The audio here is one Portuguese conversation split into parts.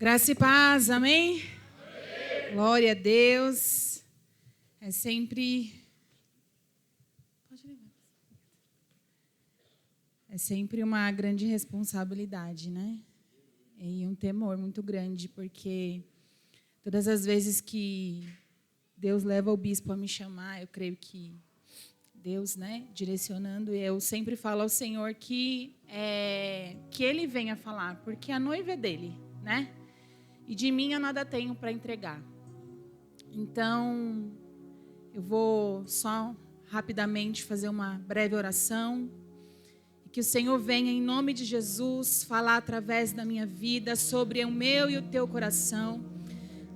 Graça e paz, amém? Glória a Deus. É sempre uma grande responsabilidade, né? E um temor muito grande, porque todas as vezes que Deus leva o bispo a me chamar, eu creio que Deus, né, direcionando, eu sempre falo ao Senhor que Ele venha falar, porque a noiva é dele, né? E de mim eu nada tenho para entregar. Então, eu vou só rapidamente fazer uma breve oração. E que o Senhor venha, em nome de Jesus, falar através da minha vida sobre o meu e o teu coração.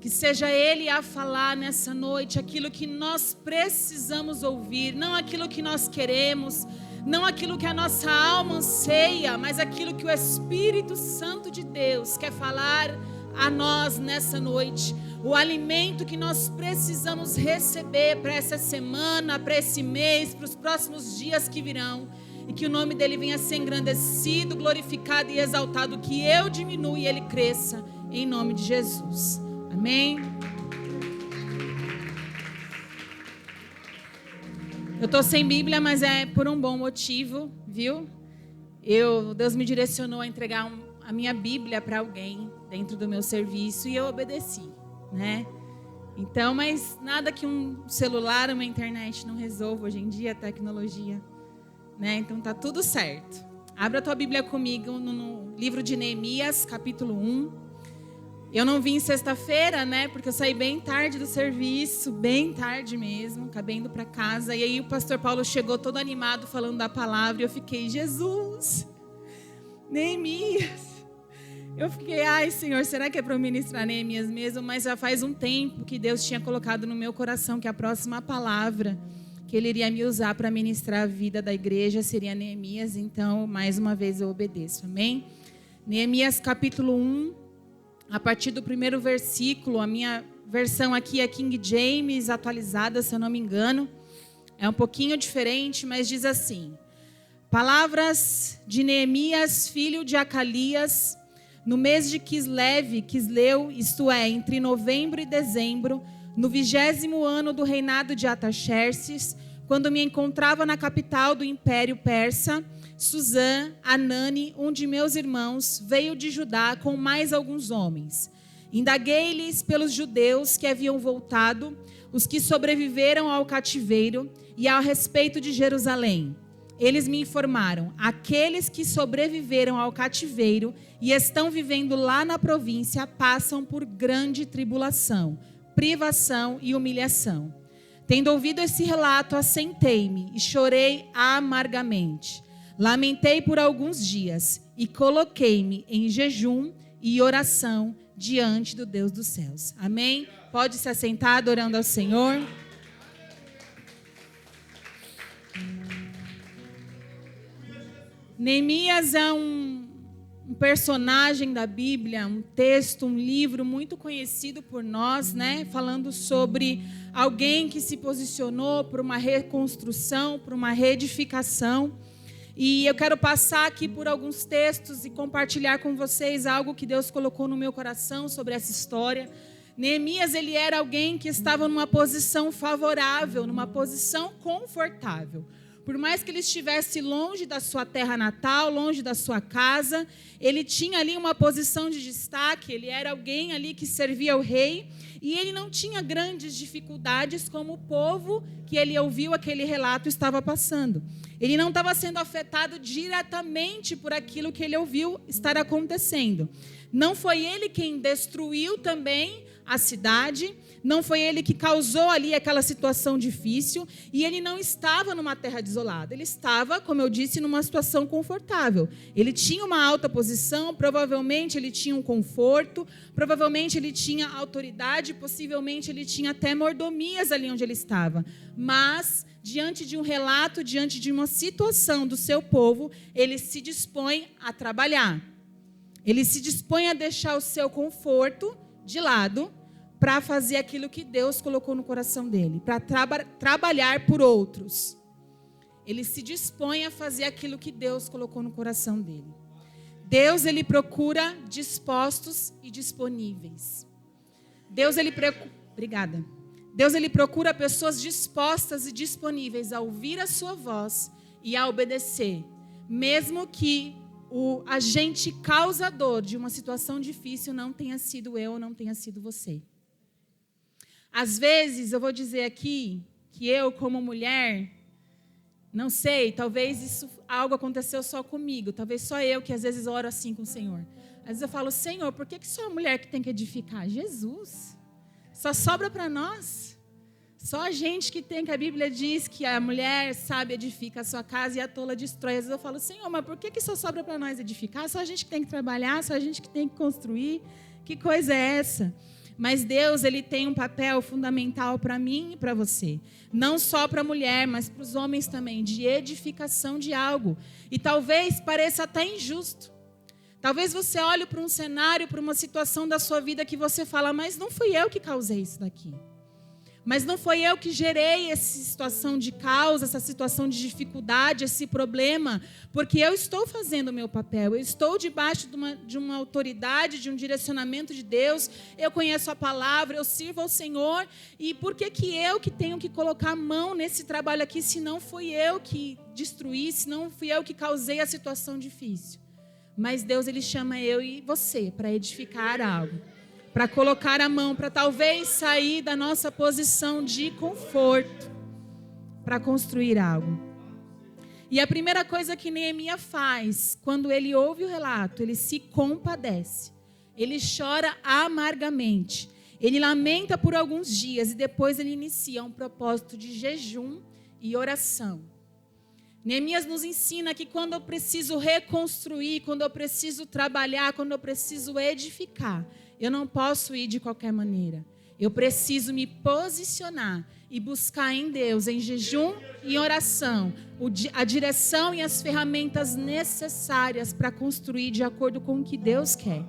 Que seja Ele a falar nessa noite aquilo que nós precisamos ouvir, não aquilo que nós queremos, não aquilo que a nossa alma anseia, mas aquilo que o Espírito Santo de Deus quer falar a nós nessa noite. O alimento que nós precisamos receber para essa semana, para esse mês, para os próximos dias que virão. E que o nome dele venha ser engrandecido, glorificado e exaltado. Que eu diminua e ele cresça, em nome de Jesus. Amém? Eu estou sem Bíblia, mas é por um bom motivo, viu? Deus me direcionou a entregar a minha Bíblia para alguém dentro do meu serviço e eu obedeci, né? Então, mas nada que um celular, uma internet não resolva hoje em dia, a tecnologia, né? Então tá tudo certo. Abra a tua Bíblia comigo no livro de Neemias, capítulo 1. Eu não vim sexta-feira, né? Porque eu saí bem tarde do serviço, bem tarde mesmo, acabei indo para casa. E aí o pastor Paulo chegou todo animado falando da palavra e eu fiquei, Jesus, Neemias. Eu fiquei, ai Senhor, será que é para eu ministrar Neemias mesmo? Mas já faz um tempo que Deus tinha colocado no meu coração que a próxima palavra que Ele iria me usar para ministrar a vida da igreja seria Neemias. Então, mais uma vez eu obedeço, amém? Neemias capítulo 1, a partir do primeiro versículo. A minha versão aqui é King James atualizada, se eu não me engano. É um pouquinho diferente, mas diz assim: Palavras de Neemias, filho de Acalias, no mês de Quisleu, isto é, entre novembro e dezembro, no 20º ano do reinado de Artaxerxes, quando me encontrava na capital do Império Persa, Susã, Anani, um de meus irmãos, veio de Judá com mais alguns homens. Indaguei-lhes pelos judeus que haviam voltado, os que sobreviveram ao cativeiro, e ao respeito de Jerusalém. Eles me informaram: aqueles que sobreviveram ao cativeiro e estão vivendo lá na província passam por grande tribulação, privação e humilhação. Tendo ouvido esse relato, assentei-me e chorei amargamente. Lamentei por alguns dias e coloquei-me em jejum e oração diante do Deus dos céus. Amém? Pode se assentar adorando ao Senhor. Neemias é um personagem da Bíblia, um texto, um livro muito conhecido por nós, né? Falando sobre alguém que se posicionou por uma reconstrução, por uma reedificação. E eu quero passar aqui por alguns textos e compartilhar com vocês algo que Deus colocou no meu coração sobre essa história. Neemias, ele era alguém que estava numa posição favorável, numa posição confortável. Por mais que ele estivesse longe da sua terra natal, longe da sua casa, ele tinha ali uma posição de destaque, ele era alguém ali que servia ao rei, e ele não tinha grandes dificuldades como o povo que ele ouviu aquele relato estava passando. Ele não estava sendo afetado diretamente por aquilo que ele ouviu estar acontecendo. Não foi ele quem destruiu também a cidade, não foi ele que causou ali aquela situação difícil, e ele não estava numa terra desolada, ele estava, como eu disse, numa situação confortável. Ele tinha uma alta posição, provavelmente ele tinha um conforto, provavelmente ele tinha autoridade, possivelmente ele tinha até mordomias ali onde ele estava. Mas, diante de um relato, diante de uma situação do seu povo, ele se dispõe a trabalhar. Ele se dispõe a deixar o seu conforto de lado para fazer aquilo que Deus colocou no coração dele, para trabalhar por outros. Ele se dispõe a fazer aquilo que Deus colocou no coração dele. Deus, ele procura dispostos e disponíveis. Obrigada. Deus, ele procura pessoas dispostas e disponíveis a ouvir a sua voz e a obedecer, mesmo que o agente causador de uma situação difícil não tenha sido eu ou não tenha sido você. Às vezes, eu vou dizer aqui que eu, como mulher, não sei, talvez algo aconteceu só comigo, talvez só eu que às vezes oro assim com o Senhor. Às vezes eu falo, Senhor, por que só a mulher que tem que edificar? Jesus, só sobra para nós. Só a gente que tem, que a Bíblia diz que a mulher sabe edifica a sua casa e a tola destrói. Às vezes eu falo, Senhor, mas por que só sobra para nós edificar? Só a gente que tem que trabalhar, só a gente que tem que construir. Que coisa é essa? Mas Deus, ele tem um papel fundamental para mim e para você. Não só para a mulher, mas para os homens também, de edificação de algo. E talvez pareça até injusto. Talvez você olhe para um cenário, para uma situação da sua vida que você fala, mas não fui eu que causei isso daqui. Mas não foi eu que gerei essa situação de causa, essa situação de dificuldade, esse problema, porque eu estou fazendo o meu papel, eu estou debaixo de uma autoridade, de um direcionamento de Deus, eu conheço a palavra, eu sirvo ao Senhor, e por que eu que tenho que colocar a mão nesse trabalho aqui, se não fui eu que destruí, se não fui eu que causei a situação difícil? Mas Deus, ele chama eu e você para edificar algo, para colocar a mão, para talvez sair da nossa posição de conforto, para construir algo. E a primeira coisa que Neemias faz, quando ele ouve o relato, ele se compadece. Ele chora amargamente. Ele lamenta por alguns dias e depois ele inicia um propósito de jejum e oração. Neemias nos ensina que quando eu preciso reconstruir, quando eu preciso trabalhar, quando eu preciso edificar, eu não posso ir de qualquer maneira. Eu preciso me posicionar e buscar em Deus, em jejum e oração, a direção e as ferramentas necessárias para construir de acordo com o que Deus quer.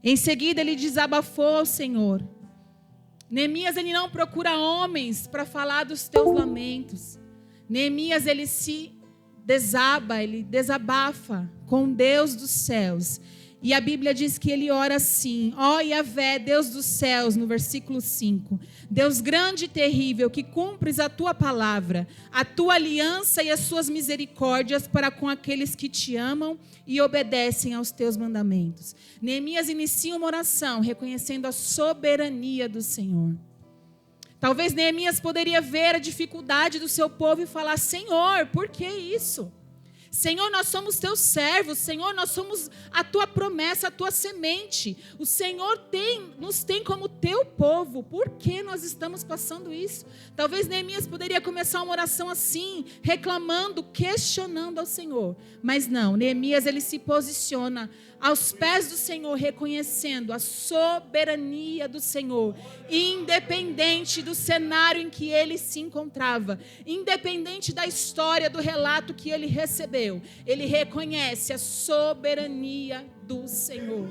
Em seguida, ele desabafou ao Senhor. Neemias, ele não procura homens para falar dos teus lamentos. Neemias, ele se desaba, ele desabafa com Deus dos céus. E a Bíblia diz que ele ora assim: ó Yahvé, Deus dos céus, no versículo 5. Deus grande e terrível, que cumpres a tua palavra, a tua aliança e as suas misericórdias para com aqueles que te amam e obedecem aos teus mandamentos. Neemias inicia uma oração reconhecendo a soberania do Senhor. Talvez Neemias poderia ver a dificuldade do seu povo e falar: Senhor, por que isso? Senhor, nós somos teus servos. Senhor, nós somos a tua promessa, a tua semente. O Senhor nos tem como teu povo. Por que nós estamos passando isso? Talvez Neemias poderia começar uma oração assim, reclamando, questionando ao Senhor. Mas não, Neemias, ele se posiciona aos pés do Senhor, reconhecendo a soberania do Senhor, independente do cenário em que ele se encontrava, independente da história, do relato que ele recebeu, ele reconhece a soberania do Senhor.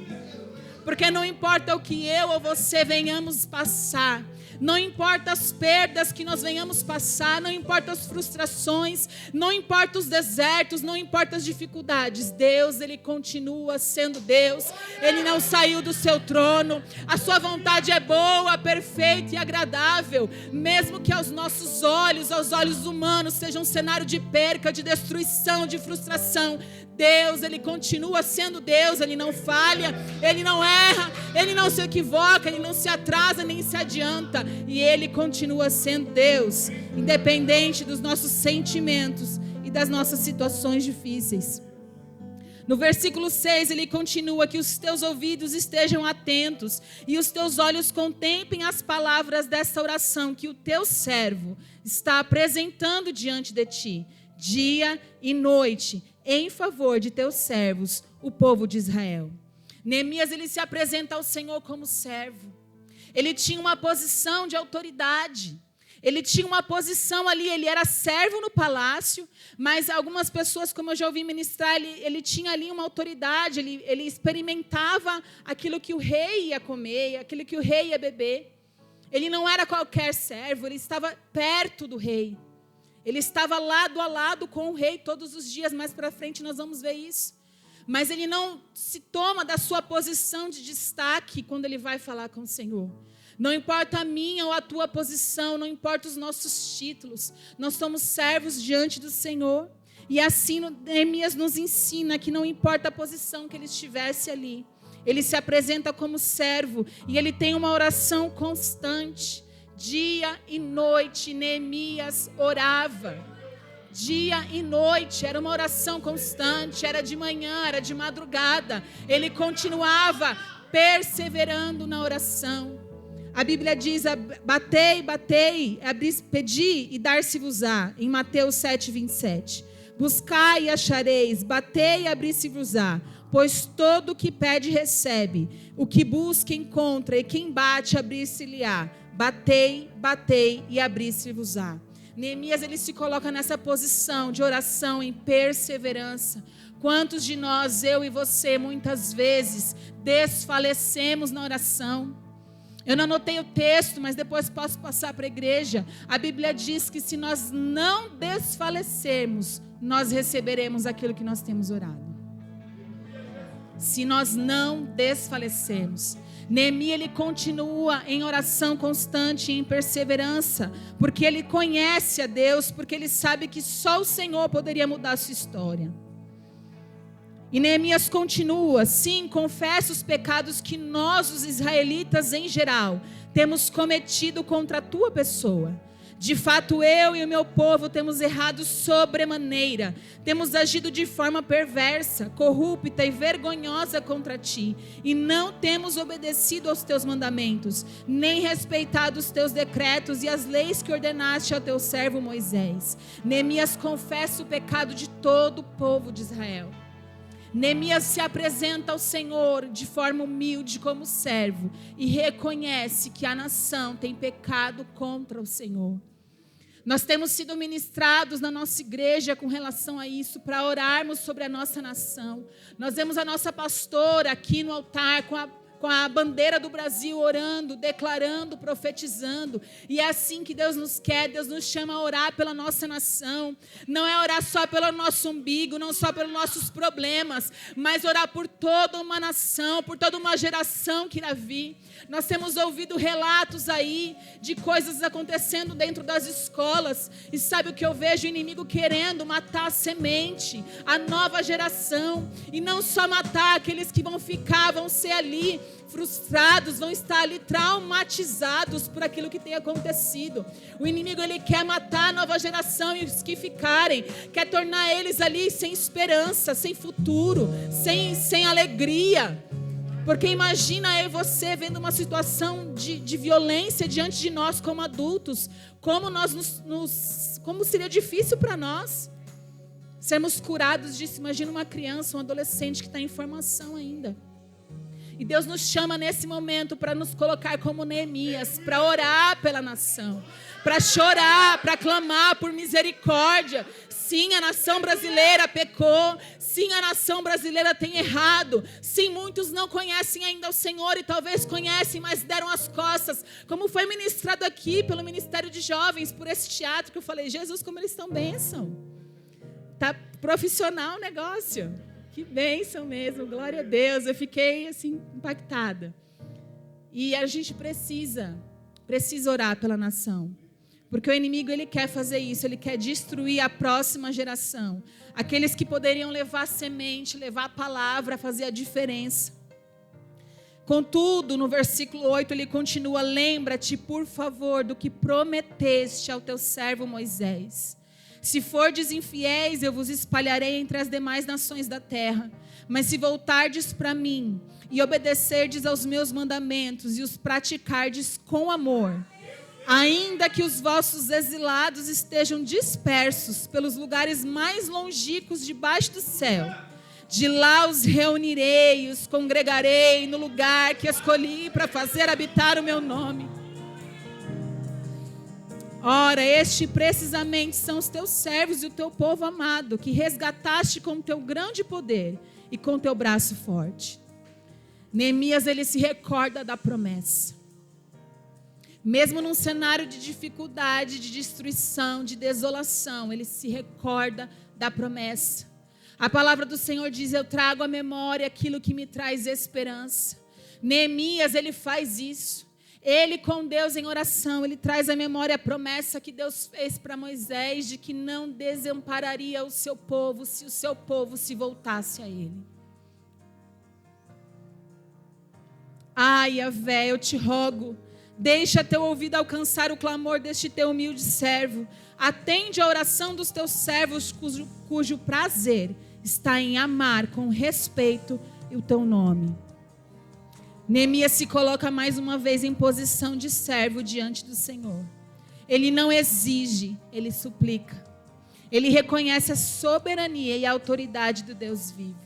Porque não importa o que eu ou você venhamos passar, não importa as perdas que nós venhamos passar, não importa as frustrações, não importa os desertos, não importa as dificuldades, Deus, ele continua sendo Deus, ele não saiu do seu trono, a sua vontade é boa, perfeita e agradável, mesmo que aos nossos olhos, aos olhos humanos, seja um cenário de perca, de destruição, de frustração, Deus, ele continua sendo Deus, ele não falha, ele não erra, ele não se equivoca, ele não se atrasa nem se adianta, e ele continua sendo Deus, independente dos nossos sentimentos e das nossas situações difíceis. No versículo 6 ele continua: que os teus ouvidos estejam atentos e os teus olhos contemplem as palavras desta oração que o teu servo está apresentando diante de ti, dia e noite, em favor de teus servos, o povo de Israel. Neemias, ele se apresenta ao Senhor como servo. Ele tinha uma posição de autoridade. Ele tinha uma posição ali, ele era servo no palácio, mas algumas pessoas, como eu já ouvi ministrar, ele tinha ali uma autoridade, ele experimentava aquilo que o rei ia comer, aquilo que o rei ia beber. Ele não era qualquer servo, ele estava perto do rei. Ele estava lado a lado com o rei todos os dias, mais para frente nós vamos ver isso. mas ele não se toma da sua posição de destaque quando ele vai falar com o Senhor. Não importa a minha ou a tua posição, não importa os nossos títulos, nós somos servos diante do Senhor. E assim Neemias nos ensina que não importa a posição que ele estivesse ali, ele se apresenta como servo e ele tem uma oração constante. Dia e noite Neemias orava. Dia e noite, era uma oração constante, era de manhã, era de madrugada. Ele continuava perseverando na oração. A Bíblia diz, batei, batei, pedi e dar-se-vos-á, em Mateus 7:27. Buscai e achareis, batei e abri-se-vos-á, pois todo o que pede recebe, o que busca encontra, e quem bate abrir-se-lhe-á. Batei, batei e abri-se-vos-á. Neemias, ele se coloca nessa posição de oração em perseverança. Quantos de nós, eu e você, muitas vezes desfalecemos na oração? Eu não anotei o texto, mas depois posso passar para a igreja. A Bíblia diz que se nós não desfalecermos, nós receberemos aquilo que nós temos orado. Se nós não desfalecermos. Neemias, ele continua em oração constante, em perseverança, porque ele conhece a Deus, porque ele sabe que só o Senhor poderia mudar a sua história. E Neemias continua, sim, confessa os pecados que nós, os israelitas em geral, temos cometido contra a tua pessoa. De fato, eu e o meu povo temos errado sobremaneira, temos agido de forma perversa, corrupta e vergonhosa contra ti, e não temos obedecido aos teus mandamentos, nem respeitado os teus decretos e as leis que ordenaste ao teu servo Moisés. Neemias confessa o pecado de todo o povo de Israel. Neemias se apresenta ao Senhor de forma humilde como servo e reconhece que a nação tem pecado contra o Senhor. Nós temos sido ministrados na nossa igreja com relação a isso, para orarmos sobre a nossa nação. Nós vemos a nossa pastora aqui no altar com a bandeira do Brasil orando, declarando, profetizando. E é assim que Deus nos quer. Deus nos chama a orar pela nossa nação. Não é orar só pelo nosso umbigo, não só pelos nossos problemas, mas orar por toda uma nação, por toda uma geração que irá vir. Nós temos ouvido relatos aí de coisas acontecendo dentro das escolas. E sabe o que eu vejo? O inimigo querendo matar a semente, a nova geração. E não só matar aqueles que vão ser ali frustrados, vão estar ali traumatizados por aquilo que tem acontecido. O inimigo, ele quer matar a nova geração e os que ficarem, quer tornar eles ali sem esperança, sem futuro, sem alegria. Porque imagina eu e você vendo uma situação de violência diante de nós como adultos, como como seria difícil para nós sermos curados disso. Imagina uma criança, um adolescente que está em formação ainda. E Deus nos chama nesse momento para nos colocar como Neemias, para orar pela nação, para chorar, para clamar por misericórdia. Sim, a nação brasileira pecou. Sim, a nação brasileira tem errado. Sim, muitos não conhecem ainda o Senhor e talvez conhecem, mas deram as costas. Como foi ministrado aqui pelo Ministério de Jovens, por esse teatro que eu falei, Jesus, como eles estão bênção. Tá profissional o negócio. Que bênção mesmo, glória a Deus. Eu fiquei assim impactada. E a gente precisa orar pela nação. Porque o inimigo, ele quer fazer isso, ele quer destruir a próxima geração. Aqueles que poderiam levar semente, levar a palavra, fazer a diferença. Contudo, no versículo 8, ele continua, lembra-te, por favor, do que prometeste ao teu servo Moisés. Se fordes infiéis, eu vos espalharei entre as demais nações da terra. Mas se voltardes para mim e obedecerdes aos meus mandamentos e os praticardes com amor, ainda que os vossos exilados estejam dispersos pelos lugares mais longínquos debaixo do céu, de lá os reunirei, os congregarei no lugar que escolhi para fazer habitar o meu nome. Ora, estes precisamente são os teus servos e o teu povo amado, que resgataste com o teu grande poder e com o teu braço forte. Neemias, ele se recorda da promessa. Mesmo num cenário de dificuldade, de destruição, de desolação, ele se recorda da promessa. A palavra do Senhor diz: eu trago à memória aquilo que me traz esperança. Neemias, ele faz isso. Ele com Deus em oração, ele traz à memória a promessa que Deus fez para Moisés de que não desampararia o seu povo se o seu povo se voltasse a ele. Ai, Yahvé, eu te rogo, deixa teu ouvido alcançar o clamor deste teu humilde servo. Atende a oração dos teus servos, cujo prazer está em amar com respeito o teu nome. Neemias se coloca mais uma vez em posição de servo diante do Senhor. Ele não exige, ele suplica. Ele reconhece a soberania e a autoridade do Deus vivo.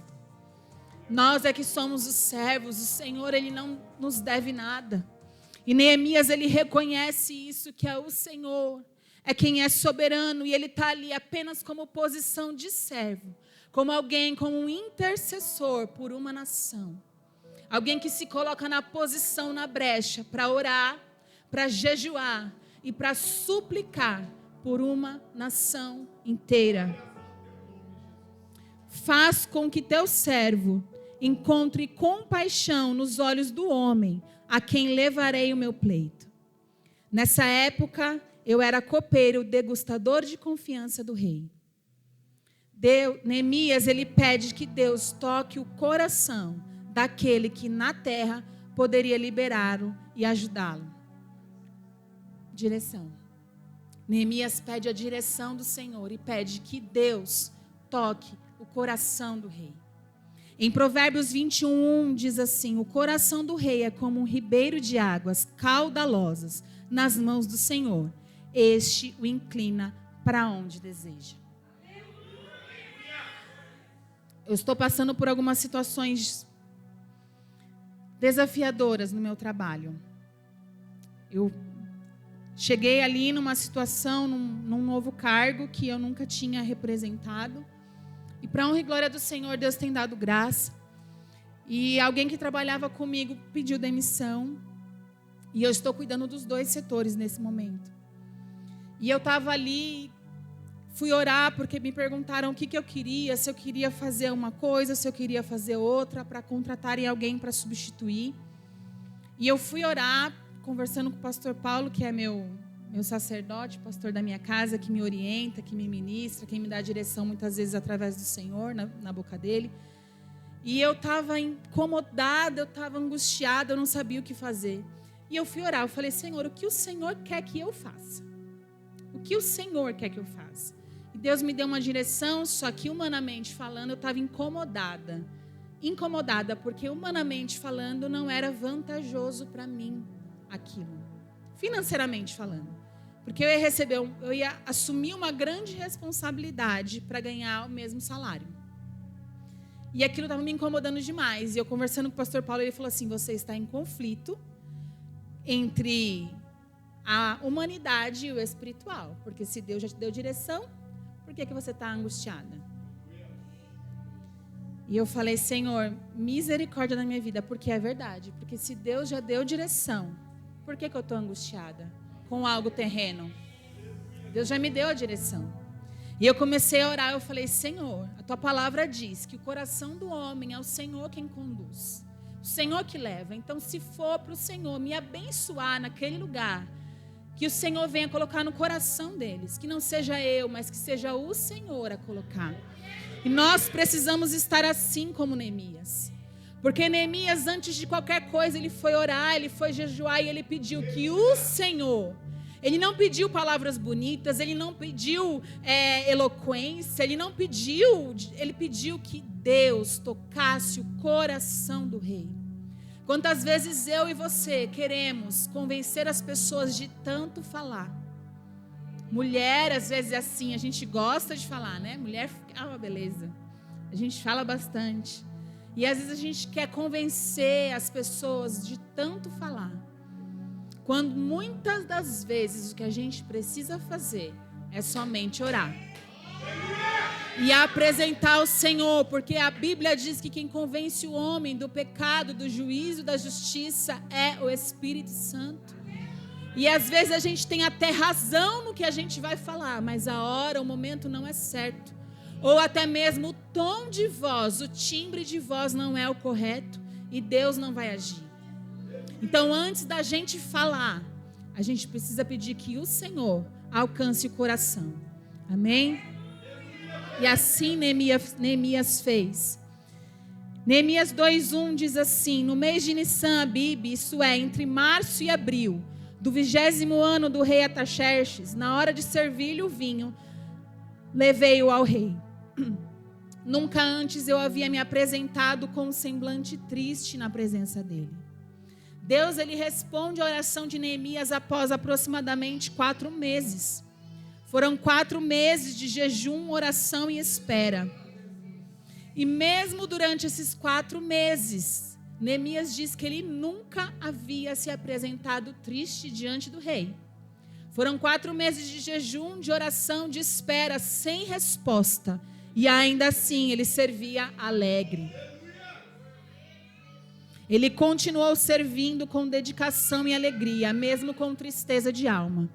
Nós é que somos os servos, o Senhor, ele não nos deve nada. E Neemias, ele reconhece isso, que é o Senhor, é quem é soberano, e ele está ali apenas como posição de servo, como alguém, como um intercessor por uma nação. Alguém que se coloca na posição, na brecha, para orar, para jejuar e para suplicar por uma nação inteira. Faz com que teu servo encontre compaixão nos olhos do homem, a quem levarei o meu pleito. Nessa época, eu era copeiro, degustador de confiança do rei. Neemias, ele pede que Deus toque o coração daquele que na terra poderia liberá-lo e ajudá-lo. Direção. Neemias pede a direção do Senhor e pede que Deus toque o coração do rei. Em Provérbios 21, diz assim: o coração do rei é como um ribeiro de águas caudalosas nas mãos do Senhor. Este o inclina para onde deseja. Eu estou passando por algumas situações desafiadoras no meu trabalho. Eu cheguei ali numa situação, num novo cargo que eu nunca tinha representado. E para honra e glória do Senhor, Deus tem dado graça. E alguém que trabalhava comigo pediu demissão. E eu estou cuidando dos dois setores nesse momento. E eu estava ali, fui orar porque me perguntaram o que eu queria, se eu queria fazer uma coisa, se eu queria fazer outra, para contratarem alguém para substituir. E eu fui orar, conversando com o pastor Paulo, que é meu sacerdote, pastor da minha casa, que me orienta, que me ministra, quem me dá direção muitas vezes através do Senhor, na boca dele. E eu estava incomodada, eu estava angustiada, eu não sabia o que fazer. E eu fui orar, eu falei: Senhor, o que o Senhor quer que eu faça? O que o Senhor quer que eu faça? E Deus me deu uma direção, só que humanamente falando, eu estava incomodada. Incomodada, porque humanamente falando, não era vantajoso para mim aquilo. Financeiramente falando. Porque eu ia assumir uma grande responsabilidade para ganhar o mesmo salário. E aquilo estava me incomodando demais. E eu conversando com o pastor Paulo, ele falou assim: você está em conflito entre a humanidade e o espiritual. Porque se Deus já te deu direção, por que você está angustiada? E eu falei: Senhor, misericórdia na minha vida, porque é verdade. Porque se Deus já deu direção, por que eu estou angustiada com algo terreno? Deus já me deu a direção. E eu comecei a orar, eu falei: Senhor, a tua palavra diz que o coração do homem é o Senhor quem conduz. O Senhor que leva. Então, se for para o Senhor me abençoar naquele lugar, que o Senhor venha colocar no coração deles. Que não seja eu, mas que seja o Senhor a colocar. E nós precisamos estar assim como Neemias. Porque Neemias, antes de qualquer coisa, ele foi orar, ele foi jejuar e ele pediu que o Senhor... Ele não pediu palavras bonitas, ele não pediu eloquência, ele pediu que Deus tocasse o coração do rei. Quantas vezes eu e você queremos convencer as pessoas de tanto falar? Mulher, às vezes é assim, a gente gosta de falar, né? Mulher, beleza. A gente fala bastante. E às vezes a gente quer convencer as pessoas de tanto falar. Quando muitas das vezes o que a gente precisa fazer é somente orar. E apresentar ao Senhor, porque a Bíblia diz que quem convence o homem do pecado, do juízo, da justiça é o Espírito Santo. E às vezes a gente tem até razão no que a gente vai falar, mas a hora, o momento não é certo. ou até mesmo o tom de voz, o timbre de voz não é o correto e Deus não vai agir. Então, antes da gente falar, a gente precisa pedir que o Senhor alcance o coração. Amém? E assim Neemias fez. Neemias 2:1 diz assim: no mês de Nissan Abib, isso é, entre março e abril, do 20º ano do rei Artaxerxes, na hora de servir-lhe o vinho, levei-o ao rei. Nunca antes eu havia me apresentado com um semblante triste na presença dele. Deus, ele responde a oração de Neemias após aproximadamente 4 meses. Foram 4 meses de jejum, oração e espera. E mesmo durante esses 4 meses, Neemias diz que ele nunca havia se apresentado triste diante do rei. Foram 4 meses de jejum, de oração, de espera, sem resposta. E ainda assim, ele servia alegre. Ele continuou servindo com dedicação e alegria, mesmo com tristeza de alma.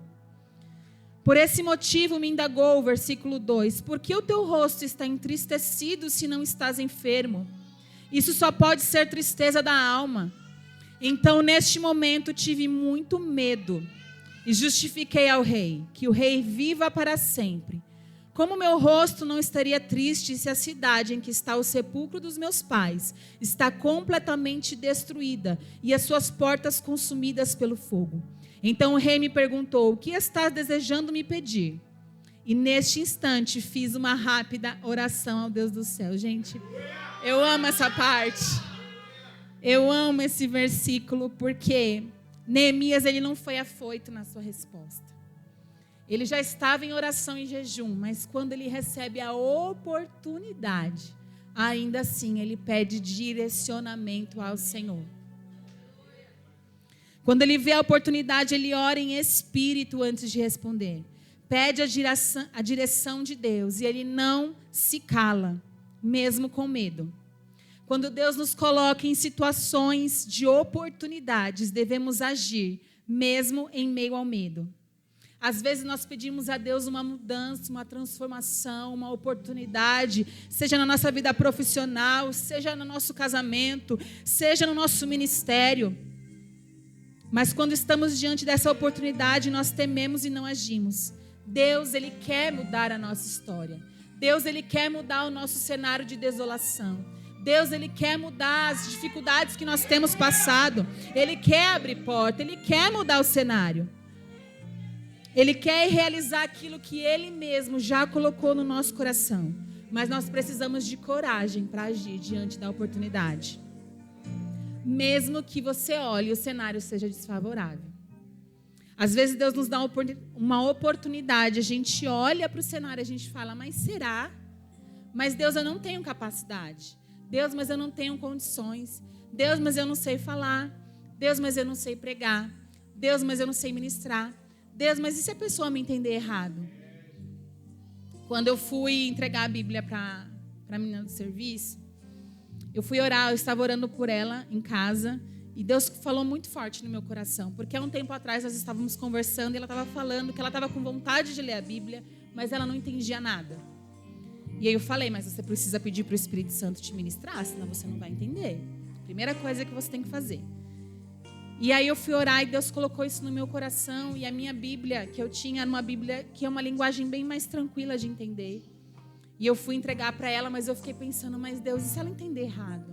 Por esse motivo me indagou o versículo 2. Por que o teu rosto está entristecido se não estás enfermo? Isso só pode ser tristeza da alma. Então, neste momento, tive muito medo e justifiquei ao rei, que o rei viva para sempre. Como meu rosto não estaria triste se a cidade em que está o sepulcro dos meus pais está completamente destruída e as suas portas consumidas pelo fogo? Então o rei me perguntou: o que estás desejando me pedir? E neste instante fiz uma rápida oração ao Deus do céu. Gente, eu amo essa parte. Eu amo esse versículo porque Neemias, ele não foi afoito na sua resposta. Ele já estava em oração e jejum, mas quando ele recebe a oportunidade, ainda assim ele pede direcionamento ao Senhor. Quando ele vê a oportunidade, ele ora em espírito antes de responder. Pede a direção de Deus e ele não se cala, mesmo com medo. Quando Deus nos coloca em situações de oportunidades, devemos agir, mesmo em meio ao medo. Às vezes nós pedimos a Deus uma mudança, uma transformação, uma oportunidade, seja na nossa vida profissional, seja no nosso casamento, seja no nosso ministério. Mas quando estamos diante dessa oportunidade, nós tememos e não agimos. Deus, ele quer mudar a nossa história. Deus, ele quer mudar o nosso cenário de desolação. Deus, ele quer mudar as dificuldades que nós temos passado. Ele quer abrir porta, ele quer mudar o cenário. Ele quer realizar aquilo que ele mesmo já colocou no nosso coração. Mas nós precisamos de coragem para agir diante da oportunidade. Mesmo que você olhe e o cenário seja desfavorável. Às vezes Deus nos dá uma oportunidade, a gente olha para o cenário e a gente fala: mas será? Mas Deus, eu não tenho capacidade. Deus, mas eu não tenho condições. Deus, mas eu não sei falar. Deus, mas eu não sei pregar. Deus, mas eu não sei ministrar. Deus, mas e se a pessoa me entender errado? Quando eu fui entregar a Bíblia para a menina do serviço, eu fui orar, eu estava orando por ela em casa, e Deus falou muito forte no meu coração, porque há um tempo atrás nós estávamos conversando e ela estava falando que ela estava com vontade de ler a Bíblia, mas ela não entendia nada. E aí eu falei: mas você precisa pedir para o Espírito Santo te ministrar, senão você não vai entender. Primeira coisa que você tem que fazer. E aí eu fui orar e Deus colocou isso no meu coração. E a minha Bíblia, que eu tinha, era uma Bíblia que é uma linguagem bem mais tranquila de entender. E eu fui entregar para ela, mas eu fiquei pensando: mas Deus, e se ela entender errado?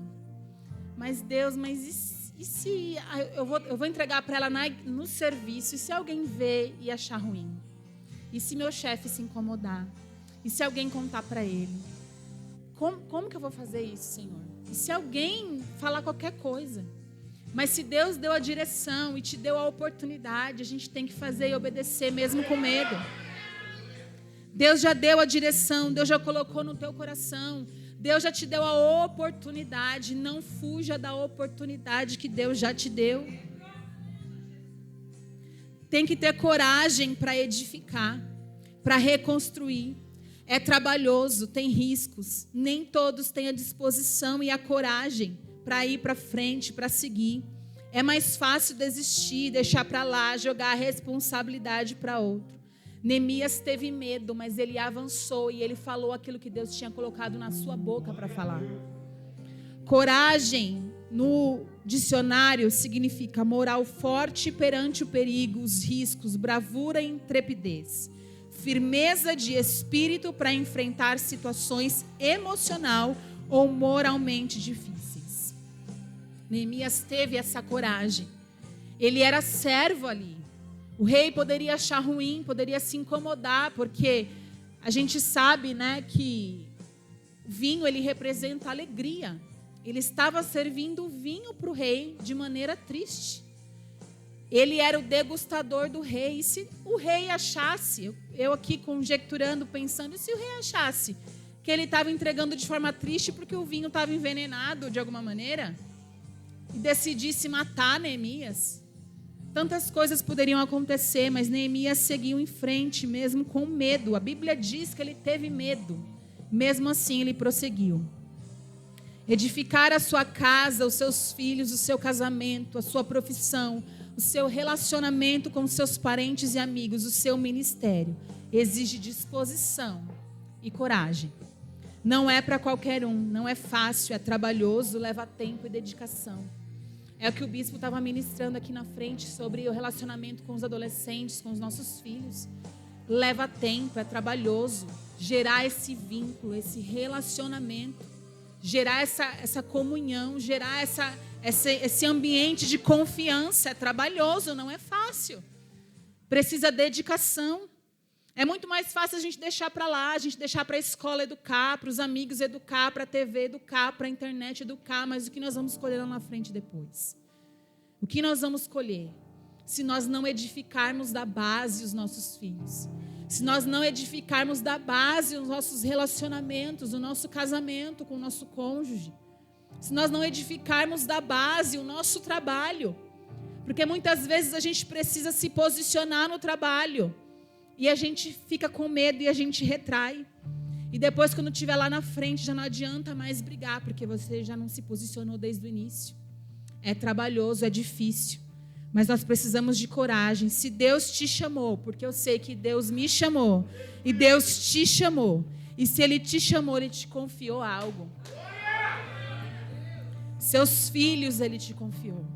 Mas Deus, mas e se eu vou entregar para ela no serviço, e se alguém ver e achar ruim? E se meu chefe se incomodar? E se alguém contar para ele? Como que eu vou fazer isso, Senhor? E se alguém falar qualquer coisa? Mas se Deus deu a direção e te deu a oportunidade, a gente tem que fazer e obedecer mesmo com medo. Deus já deu a direção, Deus já colocou no teu coração, Deus já te deu a oportunidade. Não fuja da oportunidade que Deus já te deu. Tem que ter coragem para edificar, para reconstruir. É trabalhoso, tem riscos. Nem todos têm a disposição e a coragem para ir para frente, para seguir. É mais fácil desistir, deixar para lá, jogar a responsabilidade para outro. Neemias teve medo, mas ele avançou e ele falou aquilo que Deus tinha colocado na sua boca para falar. Coragem, no dicionário, significa moral forte perante o perigo, os riscos, bravura e intrepidez. Firmeza de espírito para enfrentar situações emocional ou moralmente difíceis. Neemias teve essa coragem. Ele era servo ali. O rei poderia achar ruim, poderia se incomodar, porque a gente sabe, né, que o vinho ele representa alegria. Ele estava servindo vinho para o rei de maneira triste. Ele era o degustador do rei. E se o rei achasse, eu aqui conjecturando, pensando, e se o rei achasse que ele estava entregando de forma triste porque o vinho estava envenenado de alguma maneira e decidisse matar Neemias? Tantas coisas poderiam acontecer, mas Neemias seguiu em frente, mesmo com medo. A Bíblia diz que ele teve medo. Mesmo assim, ele prosseguiu. Edificar a sua casa, os seus filhos, o seu casamento, a sua profissão, o seu relacionamento com seus parentes e amigos, o seu ministério, exige disposição e coragem. Não é para qualquer um, não é fácil, é trabalhoso, leva tempo e dedicação. É o que o bispo estava ministrando aqui na frente sobre o relacionamento com os adolescentes, com os nossos filhos. Leva tempo, é trabalhoso gerar esse vínculo, esse relacionamento, gerar essa comunhão, gerar esse ambiente de confiança. É trabalhoso, não é fácil. Precisa dedicação. É muito mais fácil a gente deixar para lá, a gente deixar para a escola educar, para os amigos educar, para a TV educar, para a internet educar, mas o que nós vamos colher lá na frente depois? O que nós vamos colher se nós não edificarmos da base os nossos filhos? Se nós não edificarmos da base os nossos relacionamentos, o nosso casamento com o nosso cônjuge? Se nós não edificarmos da base o nosso trabalho? Porque muitas vezes a gente precisa se posicionar no trabalho e a gente fica com medo e a gente retrai. E depois, quando estiver lá na frente, já não adianta mais brigar, porque você já não se posicionou desde o início. É trabalhoso, é difícil. Mas nós precisamos de coragem. Se Deus te chamou, porque eu sei que Deus me chamou, e Deus te chamou, e se Ele te chamou, Ele te confiou algo. Seus filhos Ele te confiou.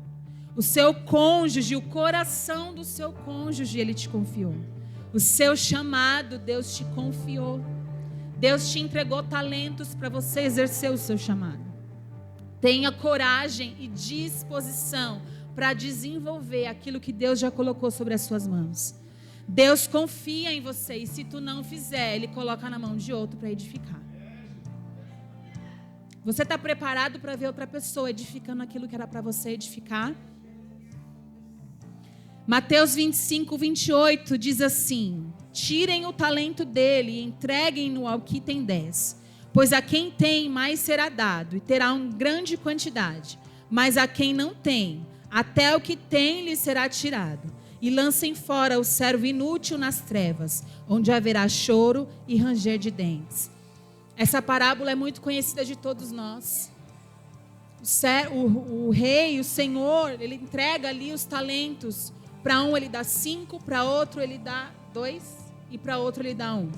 O seu cônjuge, o coração do seu cônjuge Ele te confiou. O seu chamado, Deus te confiou. Deus te entregou talentos para você exercer o seu chamado. Tenha coragem e disposição para desenvolver aquilo que Deus já colocou sobre as suas mãos. Deus confia em você e se tu não fizer, Ele coloca na mão de outro para edificar. Você está preparado para ver outra pessoa edificando aquilo que era para você edificar? Mateus 25, 28 diz assim: tirem o talento dele e entreguem-no ao que tem 10. Pois a quem tem, mais será dado, e terá uma grande quantidade. Mas a quem não tem, até o que tem lhe será tirado. E lancem fora o servo inútil nas trevas, onde haverá choro e ranger de dentes. Essa parábola é muito conhecida de todos nós. O rei, o Senhor, ele entrega ali os talentos. Para um ele dá 5, para outro ele dá 2 e para outro ele dá 1.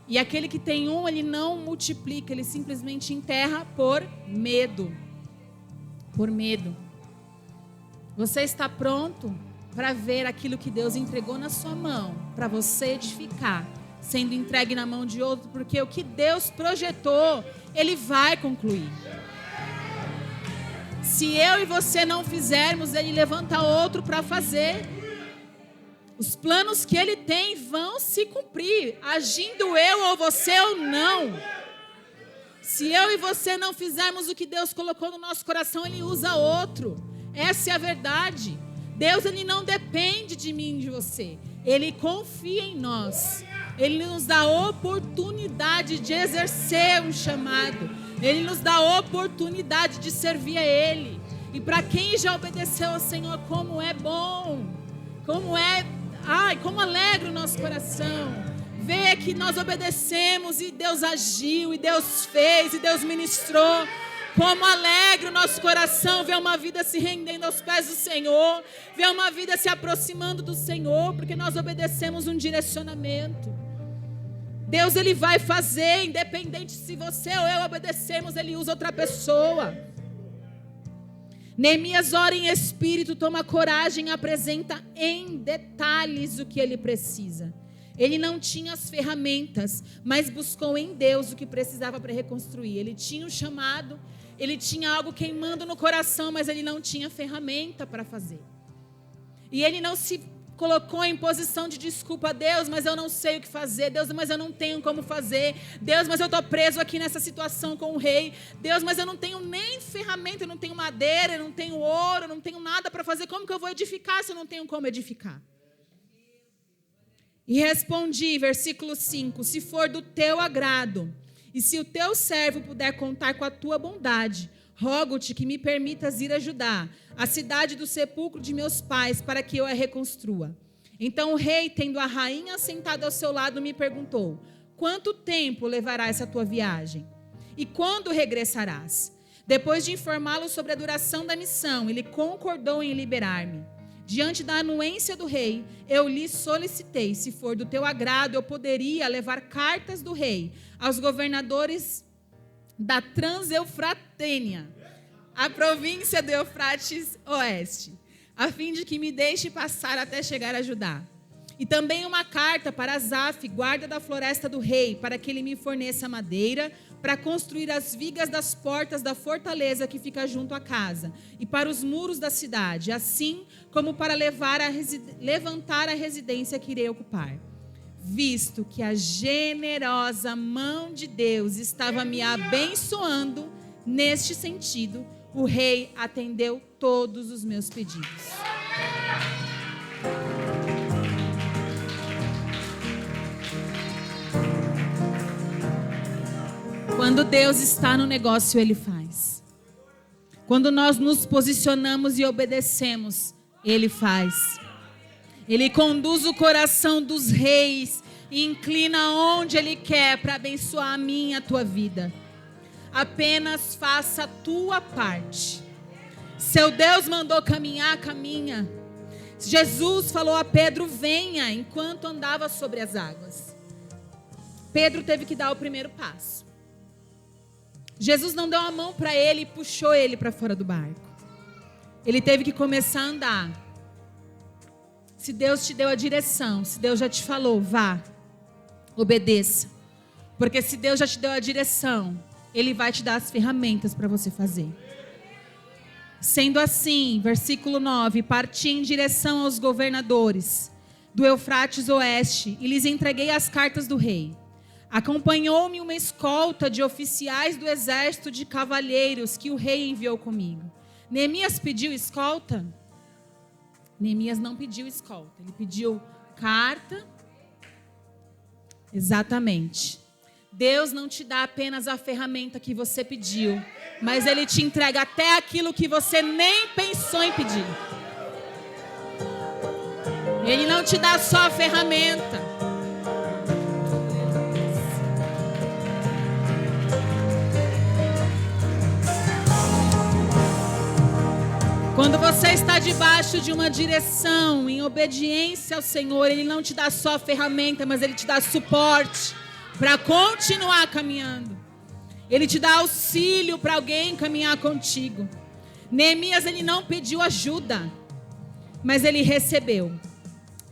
E aquele que tem 1, ele não multiplica, ele simplesmente enterra por medo. Por medo. Você está pronto para ver aquilo que Deus entregou na sua mão, para você edificar, sendo entregue na mão de outro, porque o que Deus projetou, Ele vai concluir. Se eu e você não fizermos, Ele levanta outro para fazer. Os planos que Ele tem vão se cumprir, agindo eu ou você ou não. Se eu e você não fizermos o que Deus colocou no nosso coração, Ele usa outro. Essa é a verdade. Deus, Ele não depende de mim e de você. Ele confia em nós. Ele nos dá a oportunidade de exercer um chamado. Ele nos dá a oportunidade de servir a Ele. E para quem já obedeceu ao Senhor, como é bom. Como alegra o nosso coração. Ver que nós obedecemos e Deus agiu, e Deus fez, e Deus ministrou. Como alegra o nosso coração ver uma vida se rendendo aos pés do Senhor, ver uma vida se aproximando do Senhor, porque nós obedecemos um direcionamento. Deus, Ele vai fazer, independente se você ou eu obedecemos, Ele usa outra pessoa. Neemias ora em espírito, toma coragem, apresenta em detalhes o que ele precisa. Ele não tinha as ferramentas, mas buscou em Deus o que precisava para reconstruir. Ele tinha um chamado, ele tinha algo queimando no coração, mas ele não tinha ferramenta para fazer. E ele não se colocou em posição de desculpa. Deus, mas eu não sei o que fazer. Deus, mas eu não tenho como fazer. Deus, mas eu estou preso aqui nessa situação com o rei. Deus, mas eu não tenho nem ferramenta, eu não tenho madeira, eu não tenho ouro, eu não tenho nada para fazer. Como que eu vou edificar se eu não tenho como edificar? E respondi, versículo 5, se for do teu agrado, e se o teu servo puder contar com a tua bondade, rogo-te que me permitas ir ajudar a cidade do sepulcro de meus pais, para que eu a reconstrua. Então o rei, tendo a rainha sentada ao seu lado, me perguntou, quanto tempo levará essa tua viagem? E quando regressarás? Depois de informá-lo sobre a duração da missão, ele concordou em liberar-me. Diante da anuência do rei, eu lhe solicitei, se for do teu agrado, eu poderia levar cartas do rei aos governadores da Transeufratênia, a província do Eufrates Oeste, a fim de que me deixe passar até chegar a Judá. E também uma carta para Asaf, guarda da floresta do rei, para que ele me forneça madeira para construir as vigas das portas da fortaleza que fica junto à casa e para os muros da cidade, assim como para levantar a residência que irei ocupar. Visto que a generosa mão de Deus estava me abençoando neste sentido, o rei atendeu todos os meus pedidos. Quando Deus está no negócio, Ele faz. Quando nós nos posicionamos e obedecemos, Ele faz. Ele conduz o coração dos reis e inclina onde Ele quer para abençoar a minha e a tua vida. Apenas faça a tua parte. Seu Deus mandou caminhar, caminha. Jesus falou a Pedro, venha, enquanto andava sobre as águas. Pedro teve que dar o primeiro passo. Jesus não deu a mão para ele e puxou ele para fora do barco. Ele teve que começar a andar. Se Deus te deu a direção, se Deus já te falou, vá, obedeça. Porque se Deus já te deu a direção, Ele vai te dar as ferramentas para você fazer. Sendo assim, versículo 9, parti em direção aos governadores do Eufrates Oeste e lhes entreguei as cartas do rei. Acompanhou-me uma escolta de oficiais do exército de cavalheiros que o rei enviou comigo. Neemias pediu escolta? Neemias não pediu escolta, ele pediu carta. Exatamente. Deus não te dá apenas a ferramenta que você pediu, mas Ele te entrega até aquilo que você nem pensou em pedir. Ele não te dá só a ferramenta. Quando você está debaixo de uma direção, em obediência ao Senhor, Ele não te dá só a ferramenta, mas Ele te dá suporte para continuar caminhando. Ele te dá auxílio para alguém caminhar contigo. Neemias, ele não pediu ajuda, mas ele recebeu.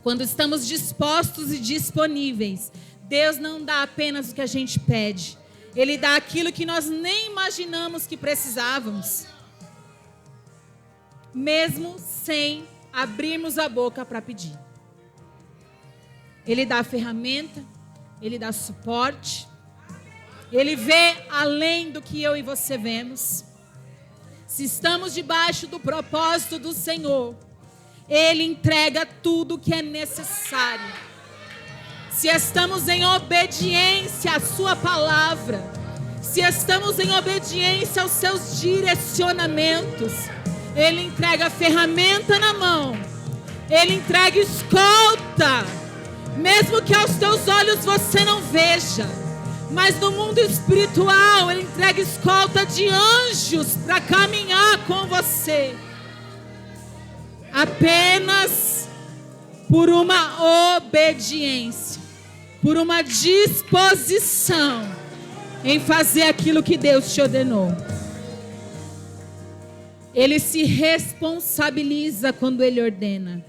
Quando estamos dispostos e disponíveis, Deus não dá apenas o que a gente pede. Ele dá aquilo que nós nem imaginamos que precisávamos. Mesmo sem abrirmos a boca para pedir. Ele dá a ferramenta, Ele dá suporte, Ele vê além do que eu e você vemos. Se estamos debaixo do propósito do Senhor, Ele entrega tudo o que é necessário. Se estamos em obediência à sua palavra, se estamos em obediência aos seus direcionamentos, Ele entrega a ferramenta na mão, Ele entrega escolta, mesmo que aos teus olhos você não veja, Mas no mundo espiritual, Ele entrega escolta de anjos para caminhar com você. Apenas por uma obediência, por uma disposição em fazer aquilo que Deus te ordenou. Ele se responsabiliza quando Ele ordena,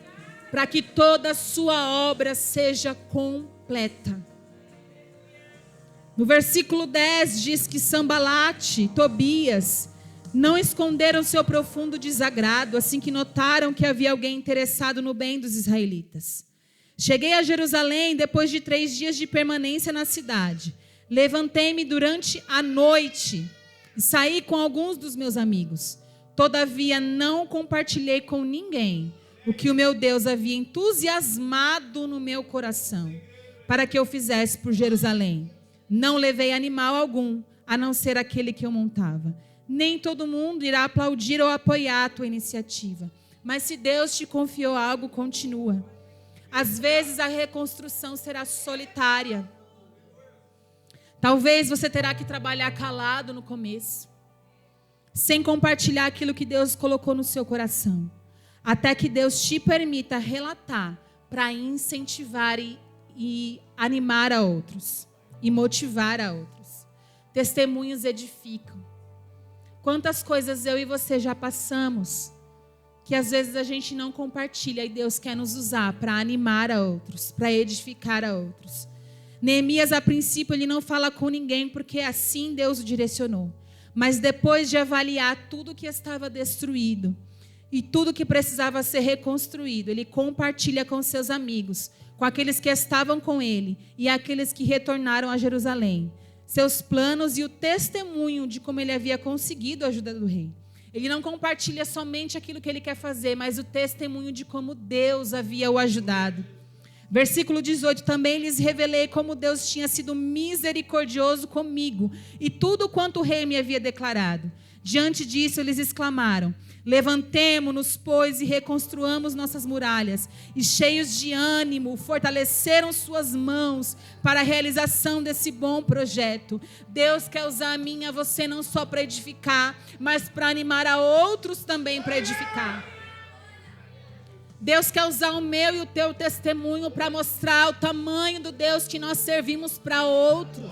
para que toda a sua obra seja completa. No versículo 10 diz que Sambalate e Tobias não esconderam seu profundo desagrado, assim que notaram que havia alguém interessado no bem dos israelitas. Cheguei a Jerusalém depois de 3 dias de permanência na cidade. Levantei-me durante a noite e saí com alguns dos meus amigos. Todavia não compartilhei com ninguém o que o meu Deus havia entusiasmado no meu coração para que eu fizesse por Jerusalém. Não levei animal algum, a não ser aquele que eu montava. Nem todo mundo irá aplaudir ou apoiar a tua iniciativa. Mas se Deus te confiou algo, continua. Às vezes a reconstrução será solitária. Talvez você terá que trabalhar calado no começo, sem compartilhar aquilo que Deus colocou no seu coração, até que Deus te permita relatar para incentivar e animar a outros e motivar a outros. Testemunhos edificam. Quantas coisas eu e você já passamos que às vezes a gente não compartilha e Deus quer nos usar para animar a outros, para edificar a outros. Neemias, a princípio, ele não fala com ninguém porque assim Deus o direcionou. Mas depois de avaliar tudo que estava destruído e tudo que precisava ser reconstruído, ele compartilha com seus amigos, com aqueles que estavam com ele e aqueles que retornaram a Jerusalém, seus planos e o testemunho de como ele havia conseguido a ajuda do rei. Ele não compartilha somente aquilo que ele quer fazer, mas o testemunho de como Deus havia o ajudado. Versículo 18, também lhes revelei como Deus tinha sido misericordioso comigo e tudo quanto o rei me havia declarado. Diante disso eles exclamaram: levantemo-nos, pois, e reconstruamos nossas muralhas. E cheios de ânimo, fortaleceram suas mãos para a realização desse bom projeto. Deus quer usar a mim e a você não só para edificar, mas para animar a outros também para edificar. Deus quer usar o meu e o teu testemunho para mostrar o tamanho do Deus que nós servimos para outros.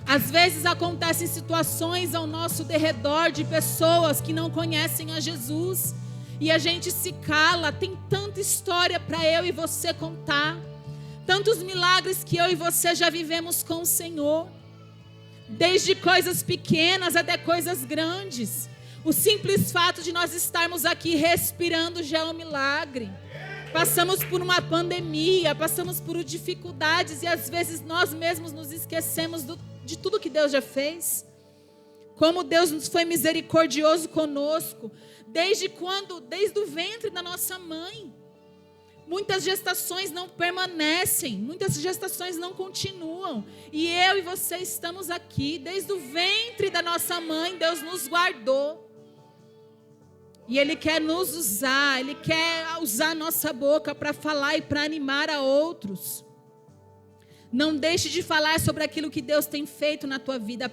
Às vezes acontecem situações ao nosso derredor de pessoas que não conhecem a Jesus e a gente se cala. Tem tanta história para eu e você contar, tantos milagres que eu e você já vivemos com o Senhor, desde coisas pequenas até coisas grandes. O simples fato de nós estarmos aqui respirando já é um milagre. Passamos por uma pandemia, passamos por dificuldades e às vezes nós mesmos nos esquecemos de tudo que Deus já fez. Como Deus nos foi misericordioso conosco, desde o ventre da nossa mãe. Muitas gestações não permanecem, muitas gestações não continuam. E eu e você estamos aqui, desde o ventre da nossa mãe, Deus nos guardou. E Ele quer nos usar, Ele quer usar a nossa boca para falar e para animar a outros. Não deixe de falar sobre aquilo que Deus tem feito na tua vida.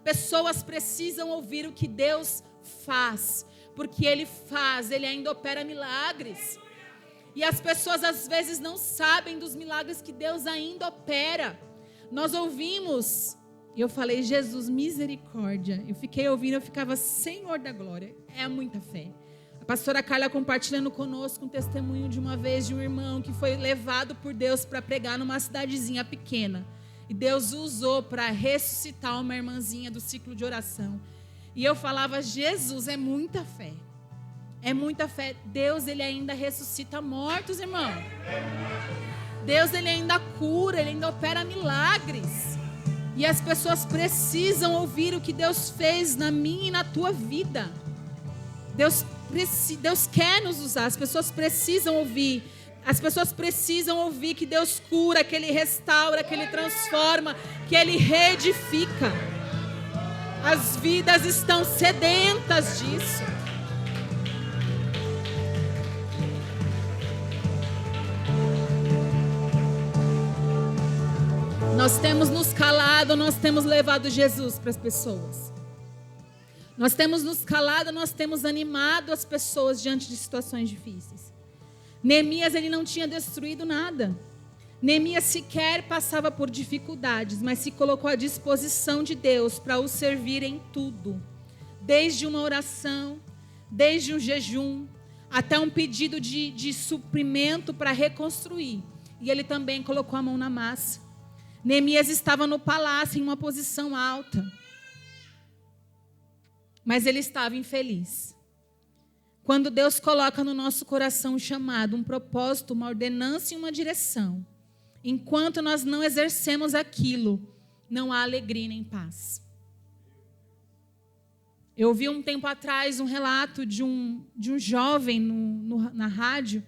Pessoas precisam ouvir o que Deus faz. Porque Ele faz, Ele ainda opera milagres. E as pessoas às vezes não sabem dos milagres que Deus ainda opera. Nós ouvimos... Eu falei, Jesus, misericórdia. Eu fiquei ouvindo, eu ficava, Senhor da glória. É muita fé. A pastora Carla compartilhando conosco um testemunho de uma vez de um irmão que foi levado por Deus para pregar numa cidadezinha pequena. E Deus o usou para ressuscitar uma irmãzinha do ciclo de oração. E eu falava, Jesus, é muita fé. É muita fé. Deus, Ele ainda ressuscita mortos, irmão. Deus, Ele ainda cura, Ele ainda opera milagres. E as pessoas precisam ouvir o que Deus fez na minha e na tua vida. Deus quer nos usar. As pessoas precisam ouvir. As pessoas precisam ouvir que Deus cura, que Ele restaura, que Ele transforma, que Ele reedifica. As vidas estão sedentas disso. Nós temos nos calado, nós temos levado Jesus para as pessoas. Nós temos nos calado, nós temos animado as pessoas diante de situações difíceis. Neemias, ele não tinha destruído nada. Neemias sequer passava por dificuldades, mas se colocou à disposição de Deus para o servir em tudo. Desde uma oração, desde um jejum, até um pedido de suprimento para reconstruir. E ele também colocou a mão na massa. Neemias estava no palácio, em uma posição alta. Mas ele estava infeliz. Quando Deus coloca no nosso coração um chamado, um propósito, uma ordenança e uma direção, enquanto nós não exercemos aquilo, não há alegria nem paz. Eu ouvi um tempo atrás um relato de um jovem na rádio,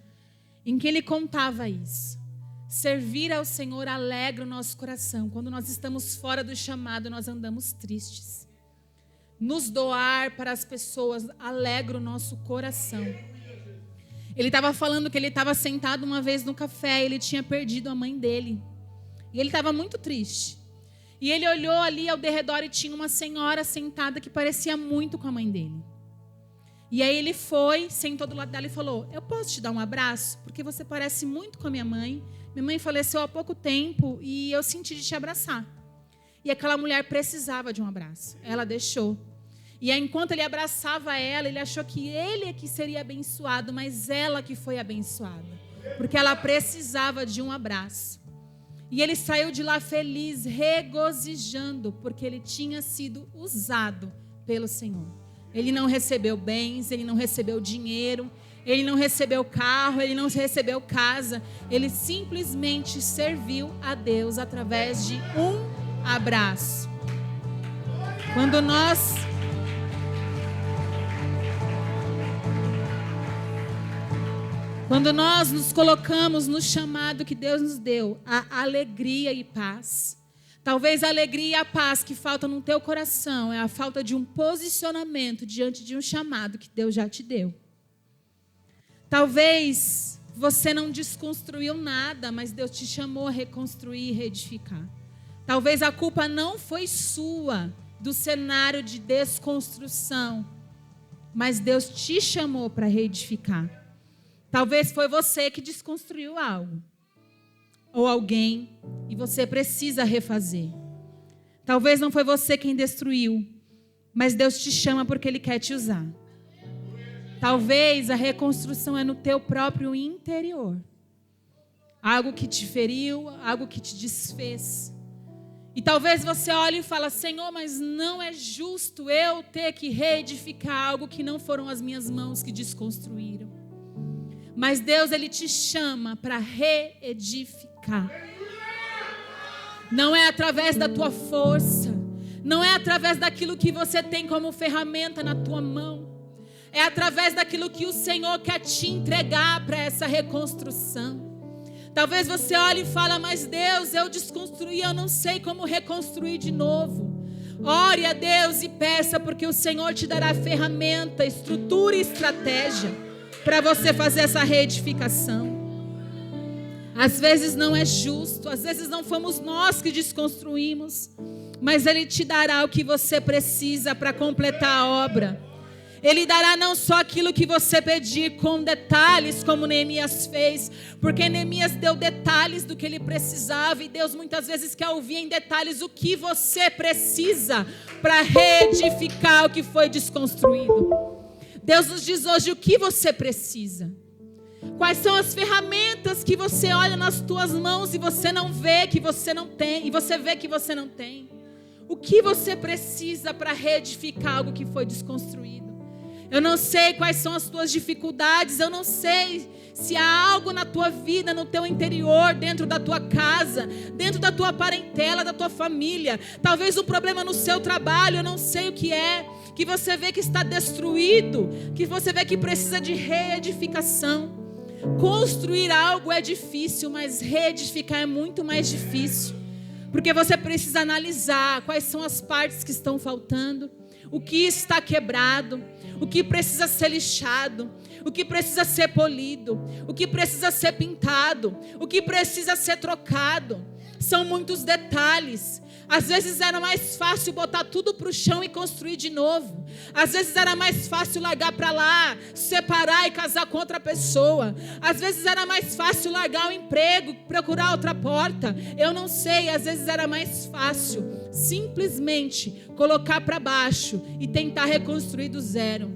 em que ele contava isso. Servir ao Senhor alegra o nosso coração. Quando nós estamos fora do chamado, nós andamos tristes. Nos doar para as pessoas alegra o nosso coração. Ele estava falando que ele estava sentado uma vez no café e ele tinha perdido a mãe dele. E ele estava muito triste. E ele olhou ali ao derredor e tinha uma senhora sentada que parecia muito com a mãe dele. E aí ele foi, sentou do lado dela e falou: eu posso te dar um abraço? Porque você parece muito com a minha mãe. Minha mãe faleceu há pouco tempo e eu senti de te abraçar. E aquela mulher precisava de um abraço. Ela deixou. E aí, enquanto ele abraçava ela, ele achou que ele é que seria abençoado, mas ela que foi abençoada. Porque ela precisava de um abraço. E ele saiu de lá feliz, regozijando, porque ele tinha sido usado pelo Senhor. Ele não recebeu bens, ele não recebeu dinheiro, ele não recebeu carro, ele não recebeu casa. Ele simplesmente serviu a Deus através de um abraço. Quando nós nos colocamos no chamado que Deus nos deu, a alegria e paz. Talvez a alegria e a paz que falta no teu coração é a falta de um posicionamento diante de um chamado que Deus já te deu. Talvez você não desconstruiu nada, mas Deus te chamou a reconstruir e reedificar. Talvez a culpa não foi sua do cenário de desconstrução, mas Deus te chamou para reedificar. Talvez foi você que desconstruiu algo, ou alguém, e você precisa refazer. Talvez não foi você quem destruiu, mas Deus te chama porque Ele quer te usar. Talvez a reconstrução é no teu próprio interior. Algo que te feriu, algo que te desfez. E talvez você olhe e fale: Senhor, mas não é justo eu ter que reedificar algo que não foram as minhas mãos que desconstruíram. Mas Deus, Ele te chama para reedificar. Não é através da tua força. Não é através daquilo que você tem como ferramenta na tua mão. É através daquilo que o Senhor quer te entregar para essa reconstrução. Talvez você olhe e fale: mas Deus, eu desconstruí, eu não sei como reconstruir de novo. Ore a Deus e peça, porque o Senhor te dará ferramenta, estrutura e estratégia para você fazer essa reedificação. Às vezes não é justo, às vezes não fomos nós que desconstruímos, mas Ele te dará o que você precisa para completar a obra. Ele dará não só aquilo que você pedir, com detalhes, como Neemias fez, porque Neemias deu detalhes do que ele precisava, e Deus muitas vezes quer ouvir em detalhes o que você precisa para reedificar o que foi desconstruído. Deus nos diz hoje o que você precisa. Quais são as ferramentas que você olha nas tuas mãos e você não vê que você não tem, e você vê que você não tem. O que você precisa para reedificar algo que foi desconstruído? Eu não sei quais são as tuas dificuldades, eu não sei se há algo na tua vida, no teu interior, dentro da tua casa, dentro da tua parentela, da tua família. Talvez um problema no seu trabalho, eu não sei o que é, que você vê que está destruído, que você vê que precisa de reedificação. Construir algo é difícil, mas reedificar é muito mais difícil. Porque você precisa analisar quais são as partes que estão faltando. o que está quebrado, o que precisa ser lixado, o que precisa ser polido, o que precisa ser pintado, o que precisa ser trocado. São muitos detalhes. Às vezes era mais fácil botar tudo para o chão e construir de novo. Às vezes era mais fácil largar para lá, separar e casar com outra pessoa. Às vezes era mais fácil largar o emprego, procurar outra porta. Eu não sei, às vezes era mais fácil simplesmente colocar para baixo e tentar reconstruir do zero.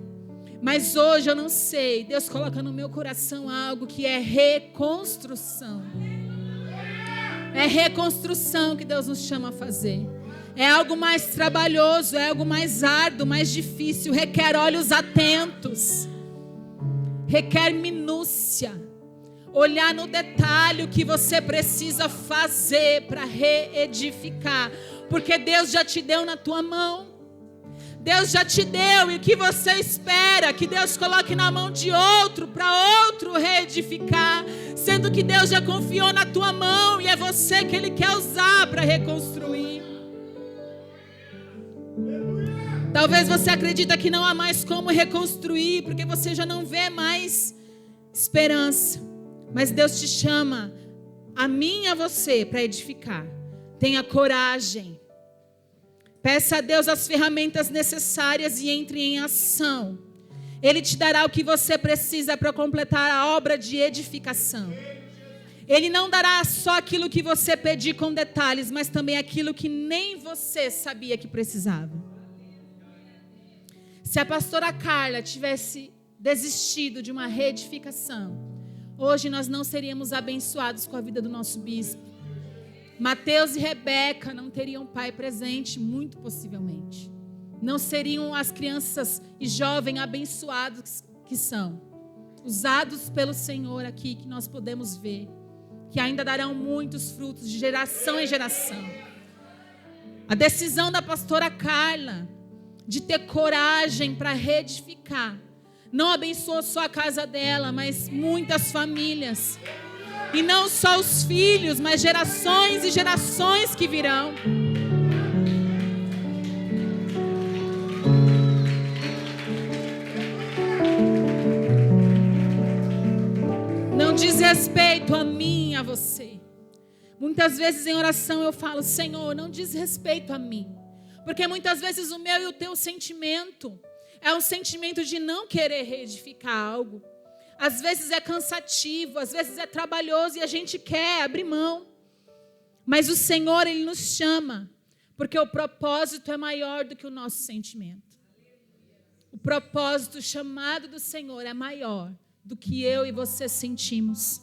Mas hoje eu não sei, Deus coloca no meu coração algo que é reconstrução. É reconstrução que Deus nos chama a fazer. É algo mais trabalhoso, é algo mais árduo, mais difícil. Requer olhos atentos. Requer minúcia. Olhar no detalhe o que você precisa fazer para reedificar. Porque Deus já te deu na tua mão. Deus já te deu, e o que você espera? Que Deus coloque na mão de outro, para outro reedificar, sendo que Deus já confiou na tua mão, e é você que Ele quer usar para reconstruir. Talvez você acredita que não há mais como reconstruir, porque você já não vê mais esperança, mas Deus te chama, a mim e a você, para edificar. Tenha coragem. Peça a Deus as ferramentas necessárias e entre em ação. Ele te dará o que você precisa para completar a obra de edificação. Ele não dará só aquilo que você pedir com detalhes, mas também aquilo que nem você sabia que precisava. Se a pastora Carla tivesse desistido de uma reedificação, hoje nós não seríamos abençoados com a vida do nosso bispo. Mateus e Rebeca não teriam pai presente, muito possivelmente. Não seriam as crianças e jovens abençoados que são. Usados pelo Senhor aqui, que nós podemos ver. Que ainda darão muitos frutos de geração em geração. A decisão da pastora Carla de ter coragem para reedificar não abençoou só a casa dela, mas muitas famílias. E não só os filhos, mas gerações e gerações que virão. Não diz respeito a mim e a você. Muitas vezes em oração eu falo, Senhor, não diz respeito a mim. Porque muitas vezes o meu e o teu sentimento é um sentimento de não querer reedificar algo. Às vezes é cansativo, às vezes é trabalhoso e a gente quer abrir mão. Mas o Senhor, Ele nos chama, porque o propósito é maior do que o nosso sentimento. O propósito, o chamado do Senhor é maior do que eu e você sentimos.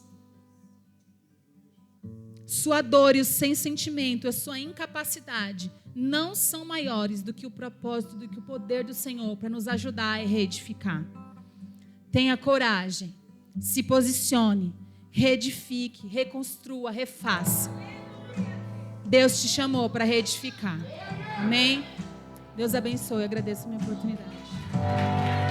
Sua dor e o sem sentimento, a sua incapacidade, não são maiores do que o propósito, do que o poder do Senhor para nos ajudar a reedificar. Tenha coragem, se posicione, reedifique, reconstrua, refaça. Deus te chamou para reedificar. Amém? Deus abençoe, eu agradeço a minha oportunidade.